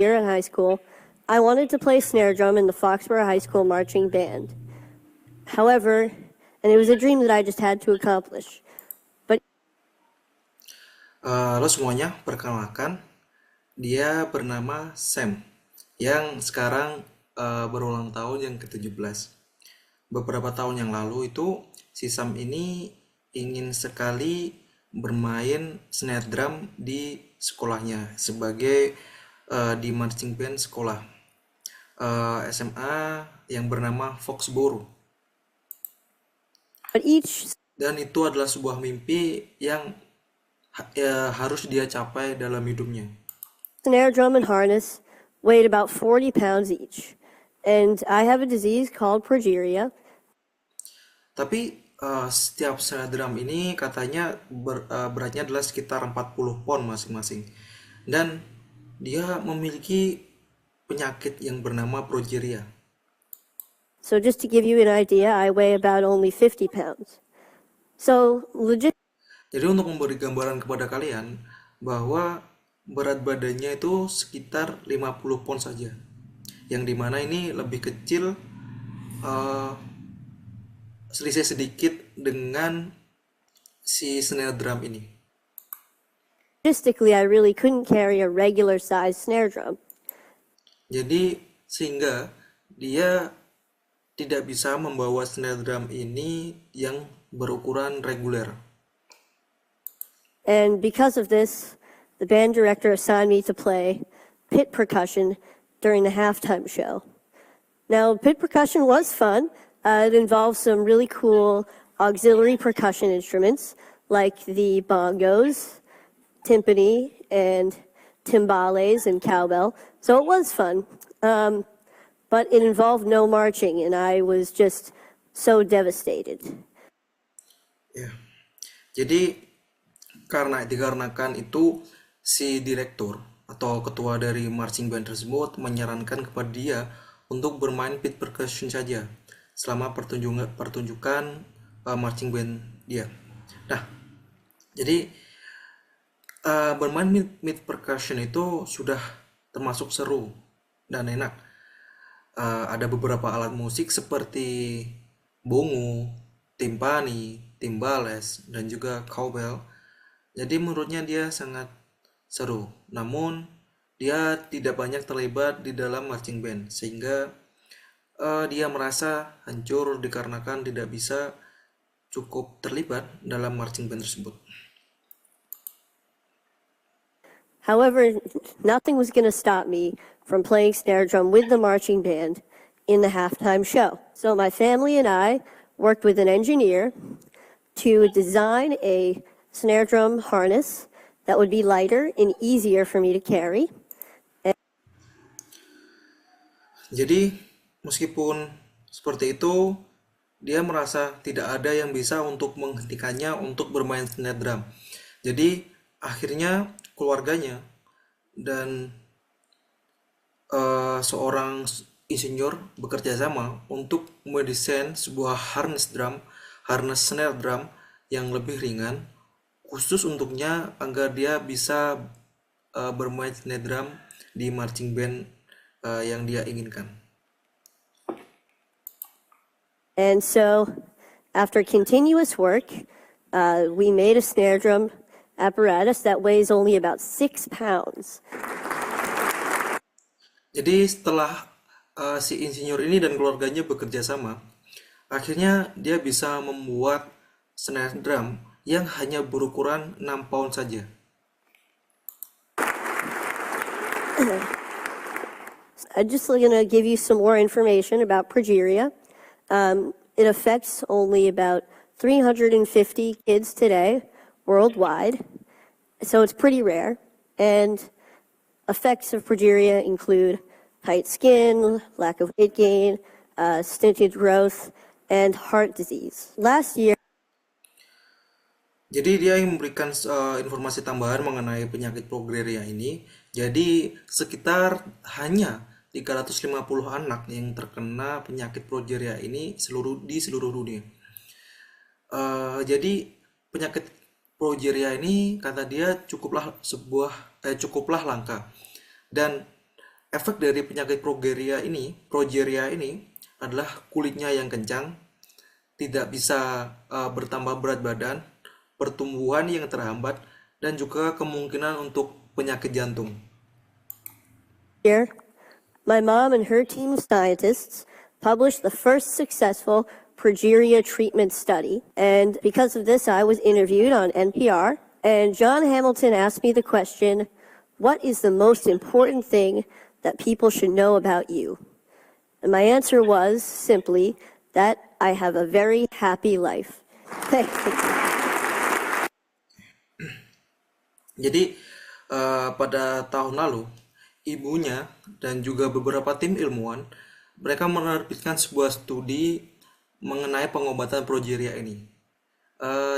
year in high school, I wanted to play snare drum in the Foxborough High School marching band. However, and it was a dream that I just had to accomplish. But Halo semuanya, perkenalkan, dia bernama Sam, yang sekarang berulang tahun yang ke-17. Beberapa tahun yang lalu itu, si Sam ini ingin sekali bermain snare drum di sekolahnya sebagai di marching band sekolah SMA yang bernama Foxborough. each Dan itu adalah sebuah mimpi yang harus dia capai dalam hidupnya. snare drum and harness weighed about 40 pounds each. And I have a disease called progeria. Tapi setiap snare drum ini katanya beratnya adalah sekitar 40 pon masing-masing. Dan dia memiliki penyakit yang bernama progeria. So just to give you an idea, I weigh about only 50 pounds. So Jadi untuk memberi gambaran kepada kalian bahwa berat badannya itu sekitar 50 pon saja. Yang dimana ini lebih kecil selisih sedikit dengan si snare drum ini. logistically, I really couldn't carry a regular size snare drum. Jadi sehingga dia tidak bisa membawa snare drum ini yang berukuran reguler. And because of this, the band director assigned me to play pit percussion during the halftime show. Now, pit percussion was fun. It involved some really cool auxiliary percussion instruments like the bongos, timpani, and timbales and cowbell. So it was fun. But it involved no marching, and I was just so devastated. Ya. Jadi dikarenakan itu si direktur atau ketua dari marching band tersebut menyarankan kepada dia untuk bermain pit percussion saja selama pertunjukan marching band dia. Nah, jadi bermain mid percussion itu sudah termasuk seru dan enak. Ada beberapa alat musik seperti bongo, timpani, timbales, dan juga cowbell. Jadi menurutnya dia sangat seru. Namun dia tidak banyak terlibat di dalam marching band sehingga dia merasa hancur dikarenakan tidak bisa cukup terlibat dalam marching band tersebut. However, nothing was going to stop me from playing snare drum with the marching band in the halftime show. So my family and I worked with an engineer to design a snare drum harness that would be lighter and easier for me to carry. Jadi meskipun seperti itu, dia merasa tidak ada yang bisa untuk menghentikannya untuk bermain snare drum. Jadi akhirnya keluarganya dan seorang insinyur bekerja sama untuk mendesain sebuah harness snare drum yang lebih ringan khusus untuknya agar dia bisa bermain snare drum di marching band yang dia inginkan. And so, after continuous work, we made a snare drum apparatus that weighs only about 6 pounds. Jadi setelah si insinyur ini dan keluarganya bekerja sama, akhirnya dia bisa membuat snare drum yang hanya berukuran 6 pound saja. I'm just going to give you some more information about progeria. It affects only about 350 kids today worldwide, so it's pretty rare. And effects of progeria include tight skin, lack of weight gain, stunted growth, and heart disease. Last year, Jadi dia yang memberikan informasi tambahan mengenai penyakit progeria ini. Jadi sekitar hanya 350 anak yang terkena penyakit progeria ini di seluruh dunia. Jadi penyakit progeria ini kata dia cukuplah langka dan efek dari penyakit progeria ini adalah kulitnya yang kencang, tidak bisa bertambah berat badan, pertumbuhan yang terhambat, dan juga kemungkinan untuk penyakit jantung. Here, my mom and her team of scientists published the first successful progeria treatment study. And because of this, I was interviewed on NPR. And John Hamilton asked me the question, what is the most important thing that people should know about you? And my answer was simply that I have a very happy life. Thank you. Jadi pada tahun lalu, ibunya dan juga beberapa tim ilmuwan, mereka menerbitkan sebuah studi mengenai pengobatan progeria ini,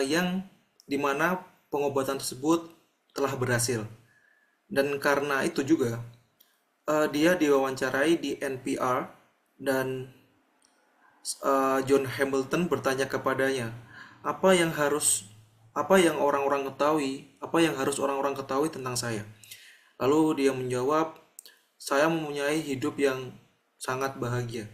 yang dimana pengobatan tersebut telah berhasil. Dan karena itu juga, dia diwawancarai di NPR dan John Hamilton bertanya kepadanya, apa yang harus apa yang orang-orang ketahui, apa yang harus orang-orang ketahui tentang saya. Lalu dia menjawab, saya mempunyai hidup yang sangat bahagia.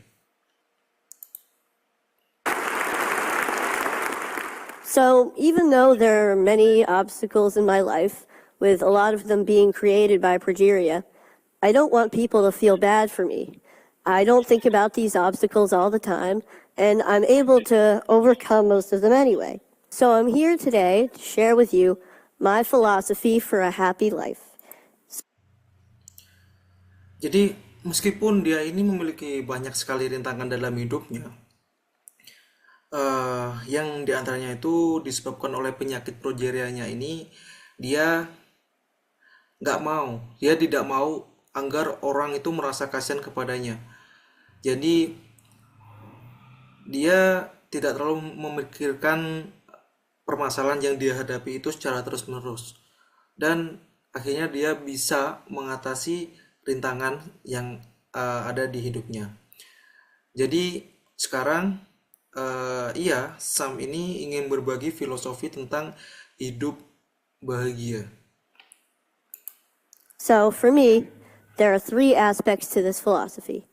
So, even though there are many obstacles in my life, with a lot of them being created by progeria, I don't want people to feel bad for me. I don't think about these obstacles all the time, and I'm able to overcome most of them anyway. So, I'm here today to share with you my philosophy for a happy life. Jadi, meskipun dia ini memiliki banyak sekali rintangan dalam hidupnya, yang diantaranya itu disebabkan oleh penyakit progerianya ini, dia dia tidak mau agar orang itu merasa kasihan kepadanya. Jadi, dia tidak terlalu memikirkan permasalahan yang dia hadapi itu secara terus-menerus. Dan akhirnya dia bisa mengatasi rintangan yang ada di hidupnya. Jadi sekarang Sam ini ingin berbagi filosofi tentang hidup bahagia. So, for me, there are three aspects to this philosophy.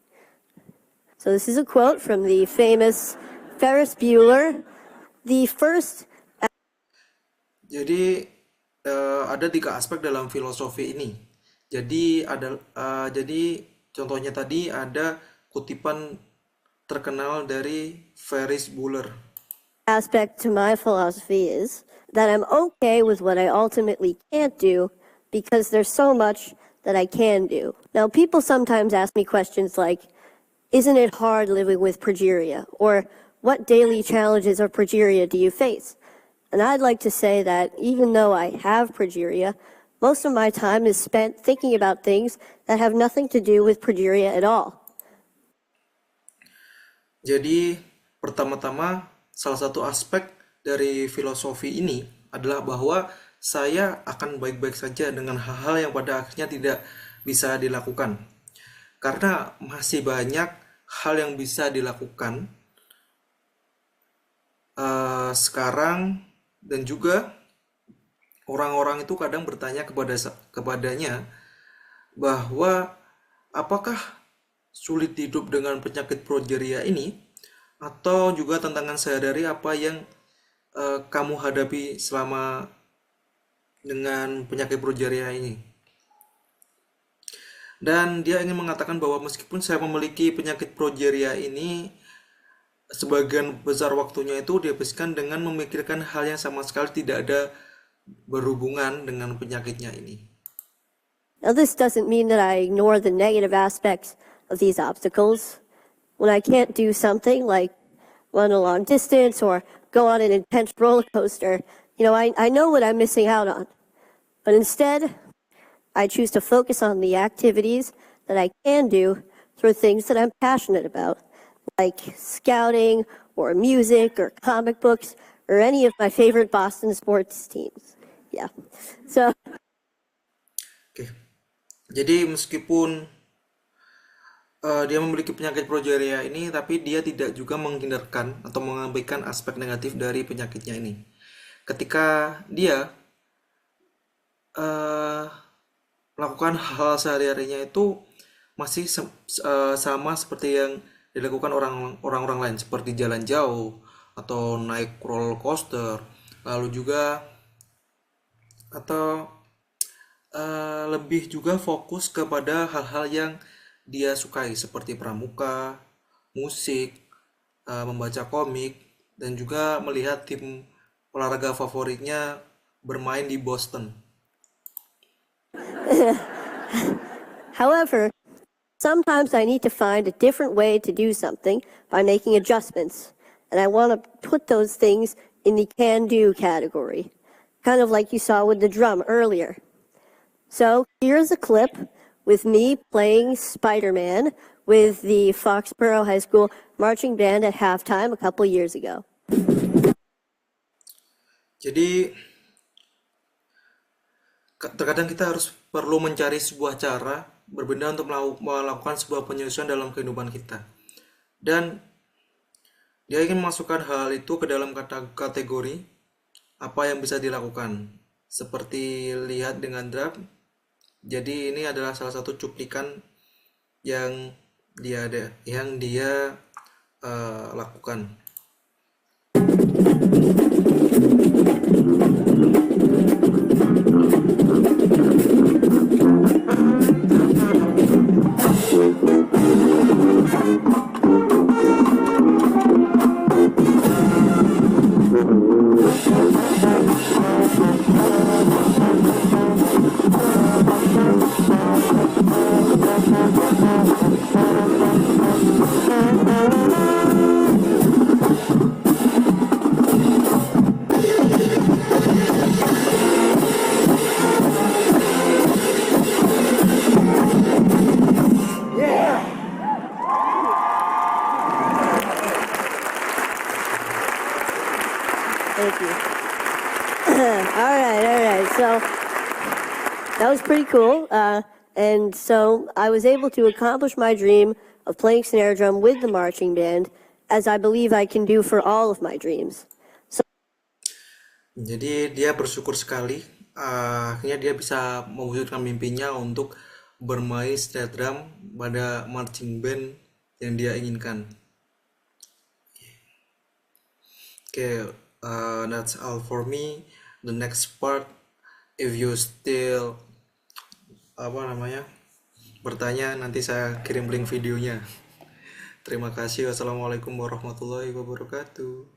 So, this is a quote from the famous Ferris Bueller. The first. Jadi ada 3 aspek dalam filosofi ini. Jadi contohnya tadi ada kutipan terkenal dari Ferris Bueller. Aspect to my philosophy is that I'm okay with what I ultimately can't do because there's so much that I can do. Now, people sometimes ask me questions like, isn't it hard living with progeria? Or what daily challenges of progeria do you face? And I'd like to say that even though I have progeria, most of my time is spent thinking about things that have nothing to do with progeria at all. Jadi, pertama-tama, salah satu aspek dari filosofi ini adalah bahwa saya akan baik-baik saja dengan hal-hal yang pada akhirnya tidak bisa dilakukan. Karena masih banyak hal yang bisa dilakukan sekarang, dan juga orang-orang itu kadang bertanya kepadanya bahwa apakah sulit hidup dengan penyakit progeria ini, atau juga tantangan sehari-hari apa yang kamu hadapi selama dengan penyakit progeria ini. Dan dia ingin mengatakan bahwa meskipun saya memiliki penyakit progeria ini, sebagian besar waktunya itu dihabiskan dengan memikirkan hal yang sama sekali tidak ada berhubungan dengan penyakitnya ini. Now, this doesn't mean that I ignore the negative aspects of these obstacles. When I can't do something like run a long distance or go on an intense roller coaster, I know what I'm missing out on. But instead, I choose to focus on the activities that I can do through things that I'm passionate about, like scouting or music or comic books or any of my favorite Boston sports teams. Yeah. So. Oke. Jadi meskipun dia memiliki penyakit progeria ini, tapi dia tidak juga menghindarkan atau mengabaikan aspek negatif dari penyakitnya ini. Ketika dia melakukan hal sehari-harinya itu masih sama seperti yang dilakukan orang-orang lain seperti jalan jauh atau naik roller coaster, lalu juga atau lebih juga fokus kepada hal-hal yang dia sukai seperti pramuka, musik, membaca komik, dan juga melihat tim olahraga favoritnya bermain di Boston. However, sometimes I need to find a different way to do something by making adjustments, and I want to put those things in the can-do category, kind of like you saw with the drum earlier. So here's a clip with me playing Spider-Man with the Foxborough High School marching band at halftime a couple years ago. Jadi terkadang kita harus perlu mencari sebuah cara berbeda untuk melakukan sebuah penyesuaian dalam kehidupan kita. Dan dia ingin memasukkan hal itu ke dalam kategori apa yang bisa dilakukan. Seperti lihat dengan drum. Jadi ini adalah salah satu cuplikan yang dia lakukan. Thank you. All right. So that was pretty cool. And so I was able to accomplish my dream of playing snare drum with the marching band, as I believe I can do for all of my dreams. Jadi dia bersyukur sekali, akhirnya dia bisa mewujudkan mimpinya untuk bermain snare drum pada marching band yang dia inginkan. Okay, that's all for me. The next part, if you still bertanya, nanti saya kirim link videonya. Terima kasih. Wassalamualaikum warahmatullahi wabarakatuh.